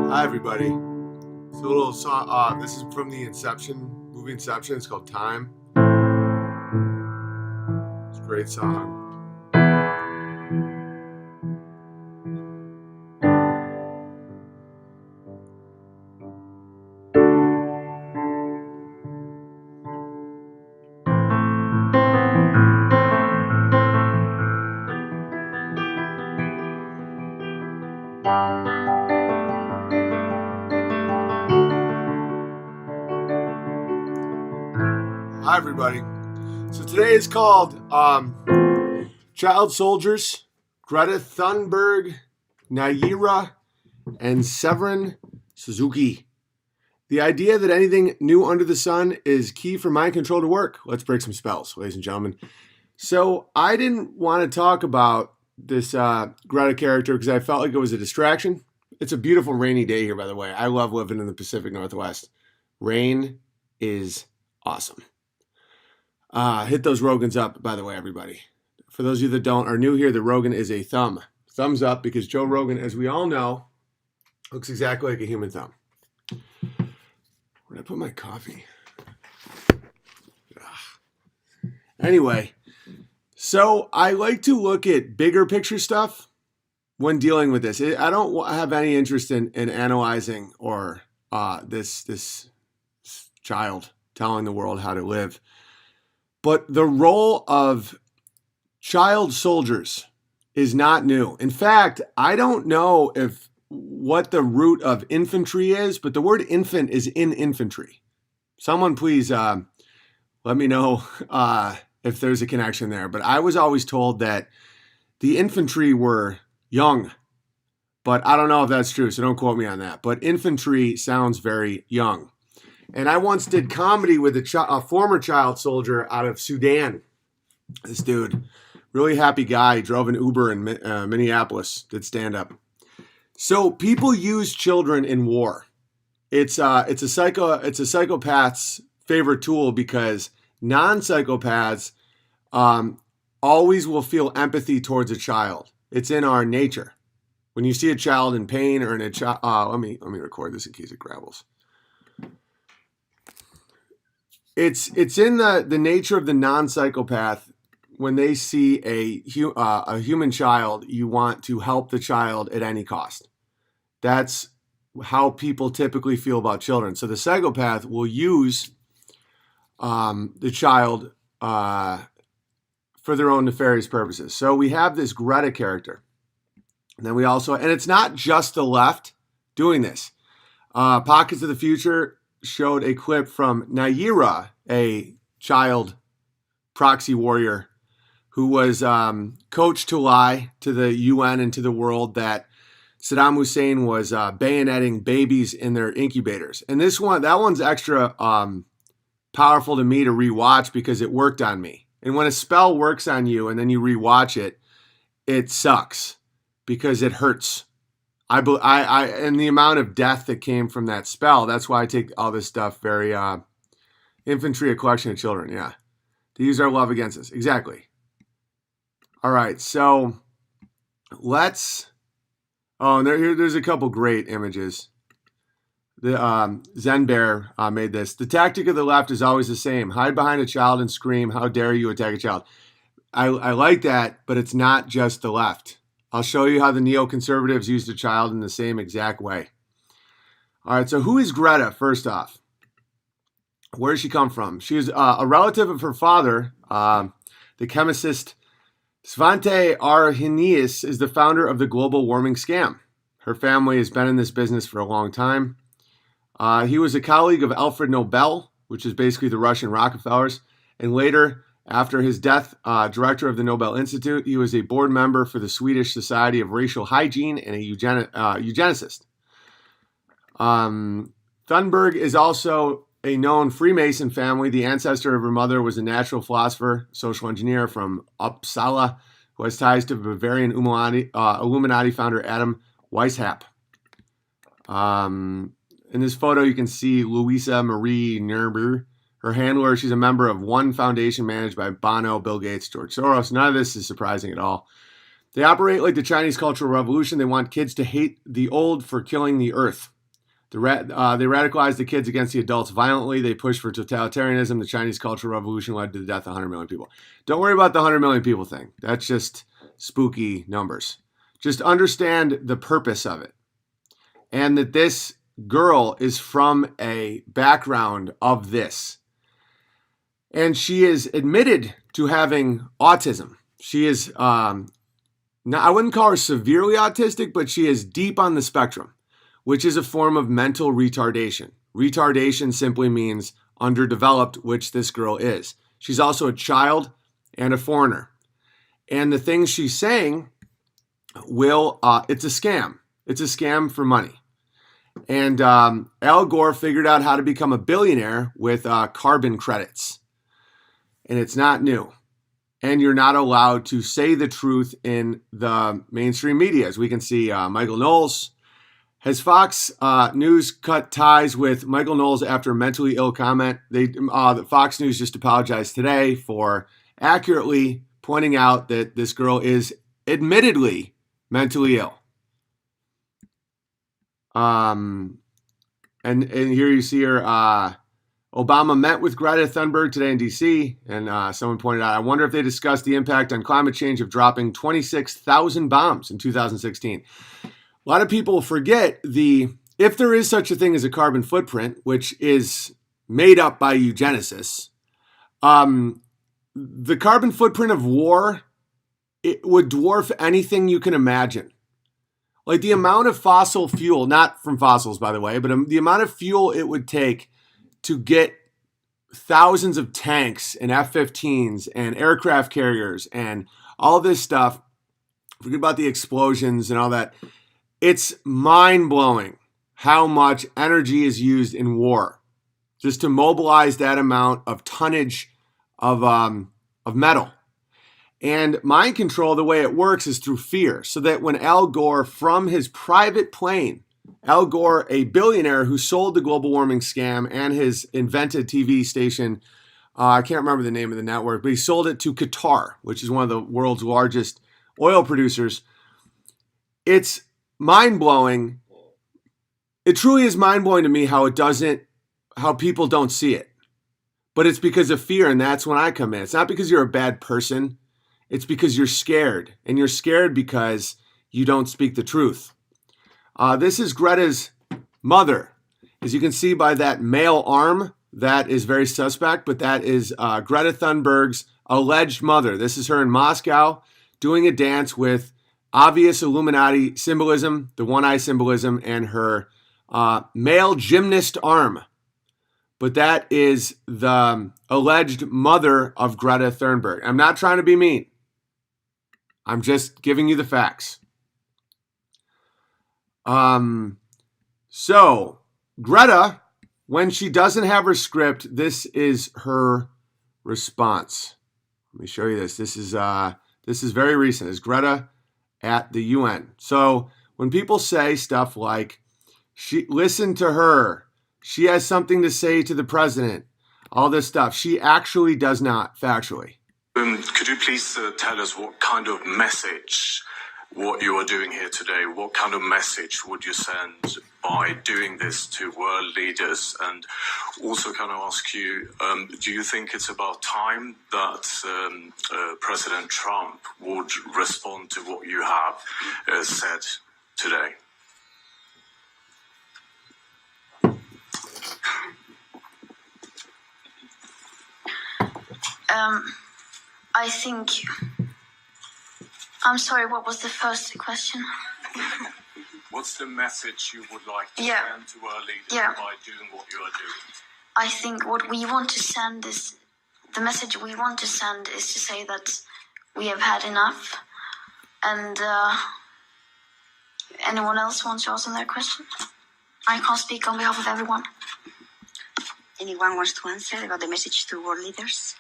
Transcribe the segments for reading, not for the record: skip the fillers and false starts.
Hi, everybody. It's a little song. This is from the movie Inception. It's called Time. It's a great song. Hi, everybody. So today is called Child Soldiers, Greta Thunberg, Nayirah, and Severn, Suzuki. The idea that anything new under the sun is key for mind control to work. Let's break some spells, ladies and gentlemen. So I didn't want to talk about this Greta character because I felt like it was a distraction. It's a beautiful rainy day here, by the way. I love living in the Pacific Northwest. Rain is awesome. Hit those Rogans up, by the way, everybody. For those of you that are new here, the Rogan is a thumbs up, because Joe Rogan, as we all know, looks exactly like a human thumb. Where'd I put my coffee? Ugh. Anyway, so I like to look at bigger picture stuff when dealing with this. I don't have any interest in analyzing or this child telling the world how to live. But the role of child soldiers is not new. In fact, I don't know what the root of infantry is, but the word infant is in infantry. Someone please let me know if there's a connection there. But I was always told that the infantry were young, but I don't know if that's true, so don't quote me on that. But infantry sounds very young. And I once did comedy with a former child soldier out of Sudan. This dude, really happy guy, drove an Uber in Minneapolis, did stand up. So people use children in war. It's a psychopath's favorite tool, because non-psychopaths always will feel empathy towards a child. It's in our nature. When you see a child in pain or in a child, let me record this in case it gravels. It's in the nature of the non-psychopath. When they see a human child, you want to help the child at any cost. That's how people typically feel about children. So the psychopath will use the child for their own nefarious purposes. So we have this Greta character. And then we also, and it's not just the left doing this. Pockets of the Future showed a clip from Nayirah, a child proxy warrior who was coached to lie to the UN and to the world that Saddam Hussein was bayoneting babies in their incubators. And that one's extra powerful to me to rewatch because it worked on me. And when a spell works on you and then you rewatch it, it sucks because it hurts. And the amount of death that came from that spell, that's why I take all this stuff very, infantry, a collection of children, yeah. To use our love against us, exactly. All right, so there's a couple great images. The Zen Bear made this. The tactic of the left is always the same. Hide behind a child and scream, how dare you attack a child. I like that, but it's not just the left. I'll show you how the neoconservatives used a child in the same exact way. All right, so who is Greta, first off? Where does she come from? She is a relative of her father, the chemist Svante Arrhenius is the founder of the global warming scam. Her family has been in this business for a long time. He was a colleague of Alfred Nobel, which is basically the Russian Rockefellers, and later, after his death, director of the Nobel Institute, he was a board member for the Swedish Society of Racial Hygiene and a eugenicist. Thunberg is also a known Freemason family. The ancestor of her mother was a natural philosopher, social engineer from Uppsala, who has ties to Bavarian Illuminati founder Adam Weishaupt. In this photo, you can see Louisa Marie Nerber. Her handler, she's a member of one foundation managed by Bono, Bill Gates, George Soros. None of this is surprising at all. They operate like the Chinese Cultural Revolution. They want kids to hate the old for killing the earth. They radicalized the kids against the adults violently. They pushed for totalitarianism. The Chinese Cultural Revolution led to the death of 100 million people. Don't worry about the 100 million people thing. That's just spooky numbers. Just understand the purpose of it. And that this girl is from a background of this. And she is admitted to having autism. She is, I wouldn't call her severely autistic, but she is deep on the spectrum, which is a form of mental retardation. Retardation simply means underdeveloped, which this girl is. She's also a child and a foreigner. And the things she's saying it's a scam. It's a scam for money. And Al Gore figured out how to become a billionaire with carbon credits. And it's not new. And you're not allowed to say the truth in the mainstream media. As we can see, Michael Knowles. Has Fox News cut ties with Michael Knowles after a mentally ill comment? Fox News just apologized today for accurately pointing out that this girl is admittedly mentally ill. And here you see her. Obama met with Greta Thunberg today in D.C., and someone pointed out, I wonder if they discussed the impact on climate change of dropping 26,000 bombs in 2016. A lot of people forget if there is such a thing as a carbon footprint, which is made up by eugenicists, the carbon footprint of war, it would dwarf anything you can imagine. Like the amount of fossil fuel, not from fossils, by the way, but the amount of fuel it would take to get thousands of tanks and F-15s and aircraft carriers and all this stuff. Forget about the explosions and all that. It's mind-blowing how much energy is used in war just to mobilize that amount of tonnage of metal. And mind control, the way it works is through fear. So that when Al Gore, from his private plane, Al Gore, a billionaire who sold the global warming scam and his invented TV station, I can't remember the name of the network, but he sold it to Qatar, which is one of the world's largest oil producers. It's mind-blowing. It truly is mind-blowing to me how people don't see it. But it's because of fear, and that's when I come in. It's not because you're a bad person. It's because you're scared, and you're scared because you don't speak the truth. This is Greta's mother. As you can see by that male arm, that is very suspect, but that is Greta Thunberg's alleged mother. This is her in Moscow doing a dance with obvious Illuminati symbolism, the one-eye symbolism, and her male gymnast arm. But that is the alleged mother of Greta Thunberg. I'm not trying to be mean. I'm just giving you the facts. So Greta, when she doesn't have her script, this is her response. Let me show you this. This is very recent. It's Greta at the UN. So when people say stuff like, listen to her, she has something to say to the president, all this stuff, she actually does not factually. Could you please tell us what kind of message, what you are doing here today, what kind of message would you send by doing this to world leaders? And also can I ask you, do you think it's about time that President Trump would respond to what you have said today? I think... I'm sorry, what was the first question? What's the message you would like to send to our leaders by doing what you are doing? I think what we want to send is... The message we want to send is to say that we have had enough. And anyone else wants to answer that question? I can't speak on behalf of everyone. Anyone wants to answer about the message to world leaders?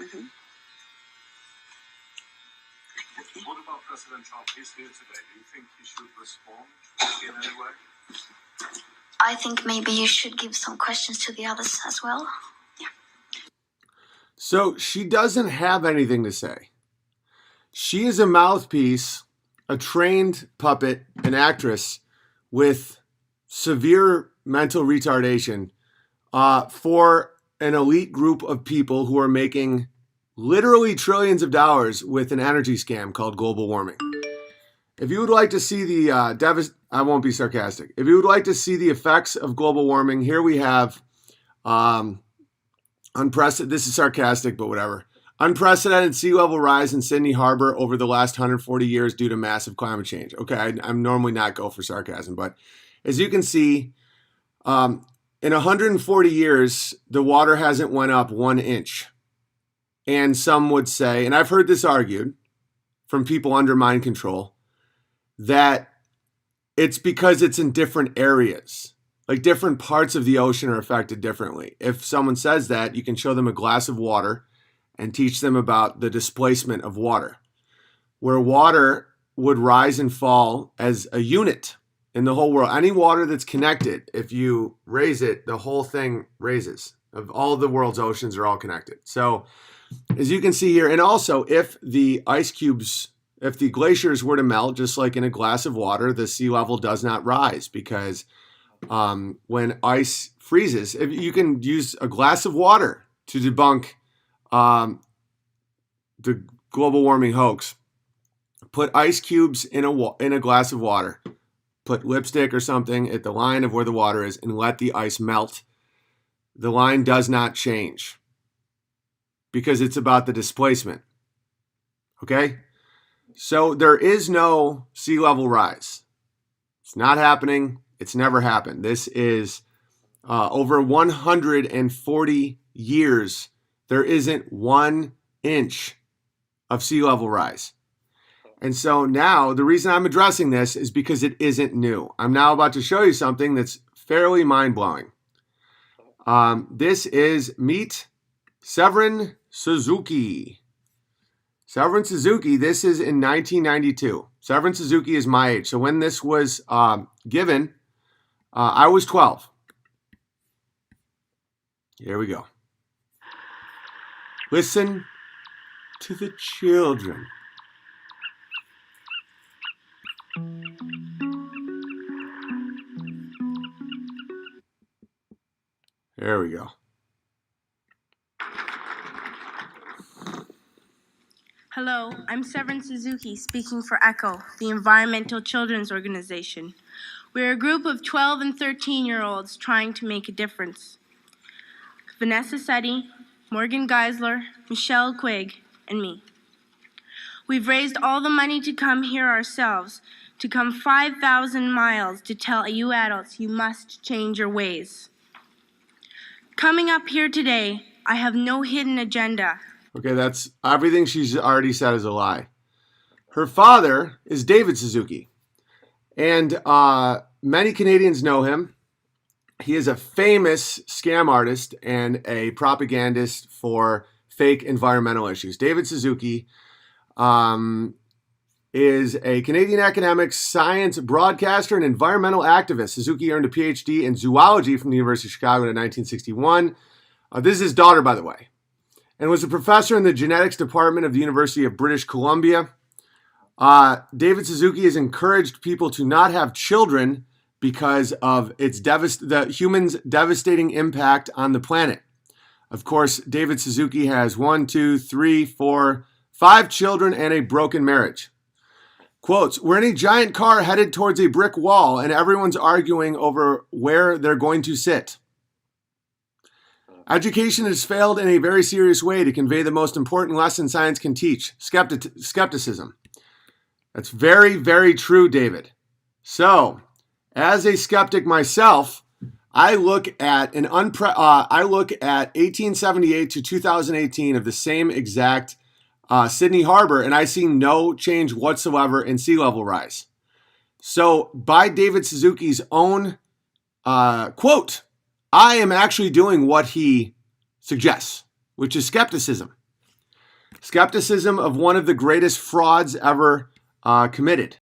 Mm-hmm. What about President Trump? He's here today. Do you think he should respond in any way? I think maybe you should give some questions to the others as well. Yeah. So she doesn't have anything to say. She is a mouthpiece, a trained puppet, an actress, with severe mental retardation for an elite group of people who are making literally trillions of dollars with an energy scam called global warming. If you would like to see the I won't be sarcastic. If you would like to see the effects of global warming, here we have unprecedented. This is sarcastic, but whatever. Unprecedented sea level rise in Sydney Harbor over the last 140 years due to massive climate change. Okay, I'm normally not go for sarcasm, but as you can see, in 140 years, the water hasn't went up 1 inch. And some would say, and I've heard this argued from people under mind control, that it's because it's in different areas. Like different parts of the ocean are affected differently. If someone says that, you can show them a glass of water and teach them about the displacement of water, where water would rise and fall as a unit in the whole world. Any water that's connected, if you raise it, the whole thing raises. Of all the world's oceans are all connected. So as you can see here, and also if the ice cubes, if the glaciers were to melt, just like in a glass of water, the sea level does not rise because when ice freezes, if you can use a glass of water to debunk the global warming hoax. Put ice cubes in a glass of water. Put lipstick or something at the line of where the water is and let the ice melt. The line does not change because it's about the displacement. Okay? So there is no sea level rise. It's not happening. It's never happened. This is over 140 years. There isn't 1 inch of sea level rise. And so now the reason I'm addressing this is because it isn't new. I'm now about to show you something that's fairly mind-blowing. This is meet Severn Suzuki. Severn Suzuki, this is in 1992. Severn Suzuki is my age. So when this was given, I was 12. Here we go. Listen to the children. There we go. Hello, I'm Severn Suzuki, speaking for ECHO, the Environmental Children's Organization. We're a group of 12 and 13-year-olds trying to make a difference. Vanessa Setti, Morgan Geisler, Michelle Quigg, and me. We've raised all the money to come here ourselves, to come 5,000 miles to tell you adults you must change your ways. Coming up here today, I have no hidden agenda. Okay, that's everything she's already said is a lie. Her father is David Suzuki, and many Canadians know him. He is a famous scam artist and a propagandist for fake environmental issues. David Suzuki is a Canadian academic, science broadcaster, and environmental activist. Suzuki earned a PhD in zoology from the University of Chicago in 1961. This is his daughter, by the way, and was a professor in the genetics department of the University of British Columbia. David Suzuki has encouraged people to not have children because of the humans' devastating impact on the planet. Of course, David Suzuki has 5 children and a broken marriage. Quotes, we're in a giant car headed towards a brick wall and everyone's arguing over where they're going to sit. Education has failed in a very serious way to convey the most important lesson science can teach, skepticism. That's very, very true, David. So, as a skeptic myself, I look at 1878 to 2018 of the same exact Sydney Harbor, and I see no change whatsoever in sea level rise. So, by David Suzuki's own quote, I am actually doing what he suggests, which is skepticism. Skepticism of one of the greatest frauds ever committed.